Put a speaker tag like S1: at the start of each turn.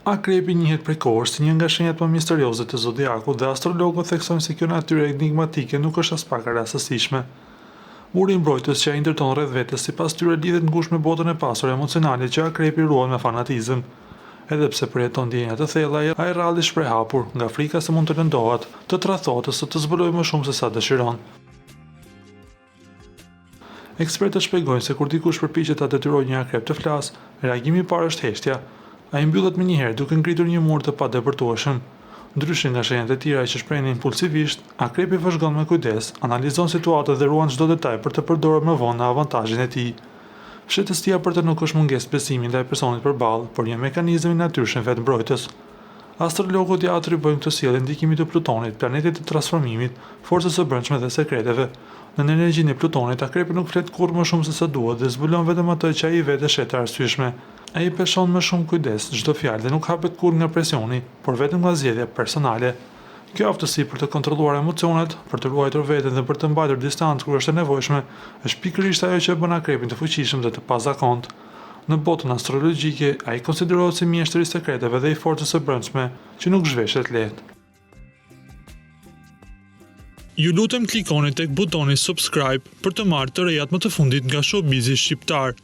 S1: Akrepi njihet prej kohësh si një nga shenjat më misterioze të zodiakut dhe astrologët theksojnë se kjo natyrë enigmatike nuk është as pak e rastësishme. Uri mbrojtës që ai ndërton rreth vetes sipas tyre lidhet ngushtë me botën e pasur emocionale që akrepi ruan me fanatizëm. Edhe pse përjeton ndjenja të thella, ai rralli shpreh hapur, nga frika se mund të lëndohet, të tradhohet ose të zbulojë më shumë se sa dëshiron. Ekspertët shpjegojnë se kur dikush përpiqet ta detyrojë një akrep të flasë, reagimi i parë është heshtja. Ai mbyllet menjëherë duke ngritur një mur të padepërtueshëm. Ndryshe nga shenjat e tjera që shprehen impulsivisht, akrepi vëzhgon me kujdes, analizon situatën dhe ruan çdo detaj për të përdorur më vonë në avantazhin e tij. Fshehtësia për të nuk është mungesë besimi ndaj personit përballë, por një mekanizëm i natyrshëm vetë mbrojtës. Astrologët ja atribuojnë këtë sjellje ndikimit të Plutonit, planetit të transformimit, forcës së brendshme dhe sekreteve. Në energjinë e Plutonit, akrepi nuk flet kurrë më shumë se sa duhet dhe zbulon vetëm atë që ai vetë shet të arsyeshme. Ai peshon me shumë kujdes çdo fjalë dhe nuk hapet kurrë nga presioni, por vetëm nga zgjedhja personale. Kjo aftësi për të kontrolluar emocionet, për të ruajtur veten dhe për të mbajtur distancë kur është e nevojshme, është pikërisht ajo që bën akrepin të fuqishëm dhe të pazakont. Në botën astrologjike, ai konsiderohet si mjeshtri i sekreteve dhe i forcës së brendshme, që nuk zhveshet lehtë. Ju lutem klikoni tek butoni subscribe për të marrë të rejat më të fundit nga showbizi shqiptar.